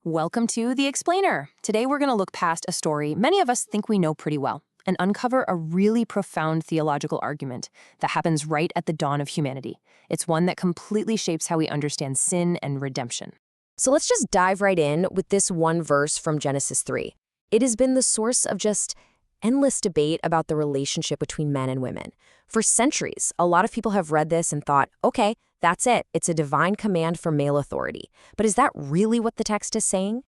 Welcome to The Explainer. Today we're going to look past a story many of us think we know pretty well and uncover a really profound theological argument that happens right at the dawn of humanity. It's one that completely shapes how we understand sin and redemption. So let's just dive right in with this one verse from Genesis 3. It has been the source of just endless debate about the relationship between men and women. For centuries, a lot of people have read this and thought, okay, that's it. It's a divine command for male authority. But is that really what the text is saying?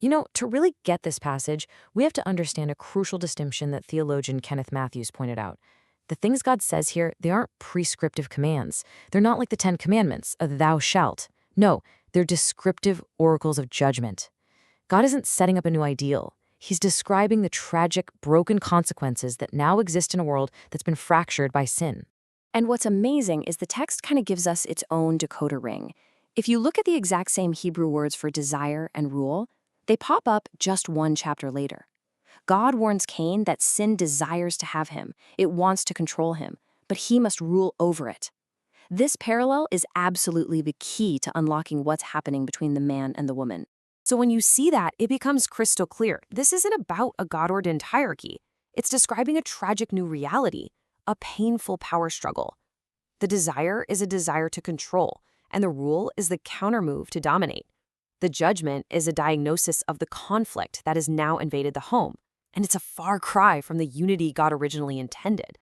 To really get this passage, we have to understand a crucial distinction that theologian Kenneth Mathews pointed out. The things God says here, they aren't prescriptive commands. They're not like the Ten Commandments, a thou shalt. No, they're descriptive oracles of judgment. God isn't setting up a new ideal. He's describing the tragic, broken consequences that now exist in a world that's been fractured by sin. And what's amazing is the text kind of gives us its own decoder ring. If you look at the exact same Hebrew words for desire and rule, they pop up just one chapter later. God warns Cain that sin desires to have him. It wants to control him, but he must rule over it. This parallel is absolutely the key to unlocking what's happening between the man and the woman. So when you see that, it becomes crystal clear. This isn't about a God-ordained hierarchy. It's describing a tragic new reality, a painful power struggle. The desire is a desire to control, and the rule is the countermove to dominate. The judgment is a diagnosis of the conflict that has now invaded the home, and it's a far cry from the unity God originally intended.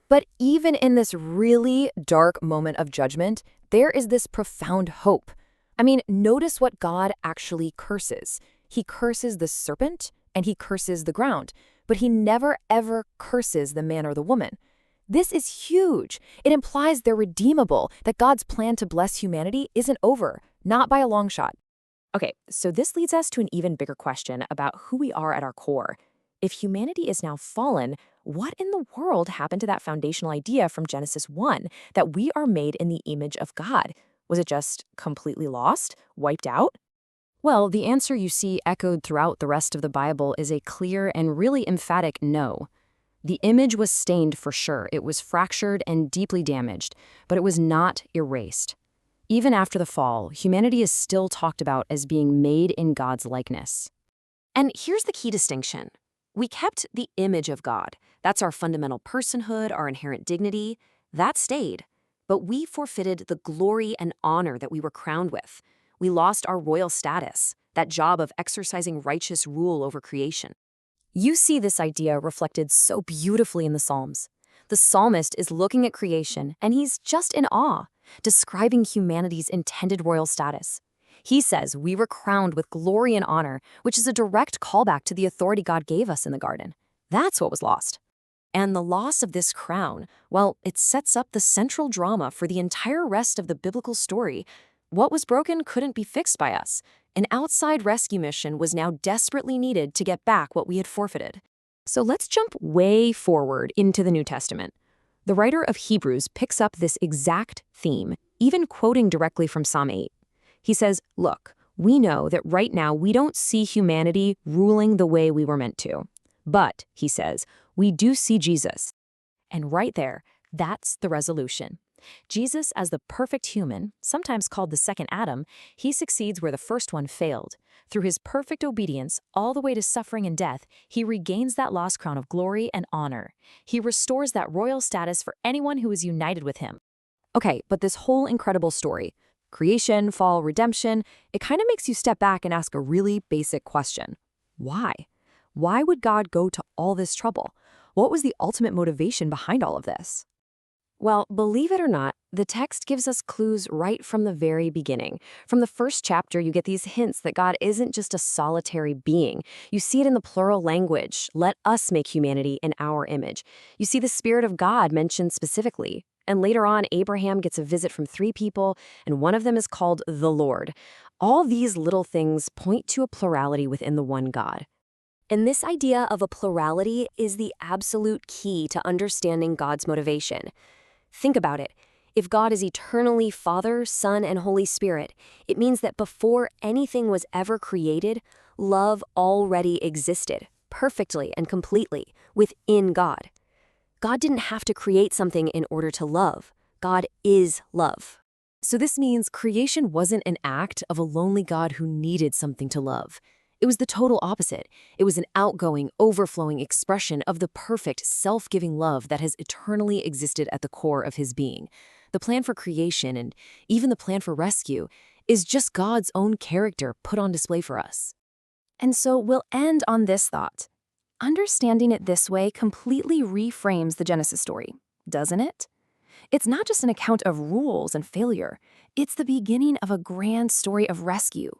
But even in this really dark moment of judgment, there is this profound hope. Notice what God actually curses. He curses the serpent and he curses the ground, but he never ever curses the man or the woman. This is huge. It implies they're redeemable, that God's plan to bless humanity isn't over, not by a long shot. Okay, so this leads us to an even bigger question about who we are at our core. If humanity is now fallen, what in the world happened to that foundational idea from Genesis 1 that we are made in the image of God? Was it just completely lost, wiped out? Well, the answer you see echoed throughout the rest of the Bible is a clear and really emphatic no. The image was stained for sure. It was fractured and deeply damaged, but it was not erased. Even after the fall, humanity is still talked about as being made in God's likeness. And here's the key distinction. We kept the image of God. That's our fundamental personhood, our inherent dignity. That stayed. But we forfeited the glory and honor that we were crowned with. We lost our royal status, that job of exercising righteous rule over creation. You see this idea reflected so beautifully in the Psalms. The psalmist is looking at creation, and he's just in awe, describing humanity's intended royal status. He says we were crowned with glory and honor, which is a direct callback to the authority God gave us in the garden. That's what was lost. And the loss of this crown, well, it sets up the central drama for the entire rest of the biblical story. What was broken couldn't be fixed by us. An outside rescue mission was now desperately needed to get back what we had forfeited. So let's jump way forward into the New Testament. The writer of Hebrews picks up this exact theme, even quoting directly from Psalm 8. He says, look, we know that right now we don't see humanity ruling the way we were meant to. But, he says, we do see Jesus. And right there, that's the resolution. Jesus, as the perfect human, sometimes called the second Adam, he succeeds where the first one failed. Through his perfect obedience, all the way to suffering and death, he regains that lost crown of glory and honor. He restores that royal status for anyone who is united with him. Okay, but this whole incredible story, creation, fall, redemption, it kind of makes you step back and ask a really basic question. Why? Why would God go to all this trouble? What was the ultimate motivation behind all of this? Well, believe it or not, the text gives us clues right from the very beginning. From the first chapter, you get these hints that God isn't just a solitary being. You see it in the plural language, let us make humanity in our image. You see the Spirit of God mentioned specifically. And later on, Abraham gets a visit from 3 people, and one of them is called the Lord. All these little things point to a plurality within the one God. And this idea of a plurality is the absolute key to understanding God's motivation. Think about it. If God is eternally Father, Son, and Holy Spirit, it means that before anything was ever created, love already existed, perfectly and completely, within God. God didn't have to create something in order to love. God is love. So this means creation wasn't an act of a lonely God who needed something to love. It was the total opposite. It was an outgoing, overflowing expression of the perfect, self-giving love that has eternally existed at the core of his being. The plan for creation, and even the plan for rescue, is just God's own character put on display for us. And so we'll end on this thought. Understanding it this way completely reframes the Genesis story, doesn't it? It's not just an account of rules and failure. It's the beginning of a grand story of rescue,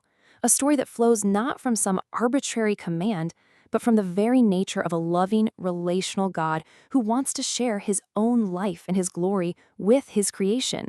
a story that flows not from some arbitrary command, but from the very nature of a loving, relational God who wants to share his own life and his glory with his creation.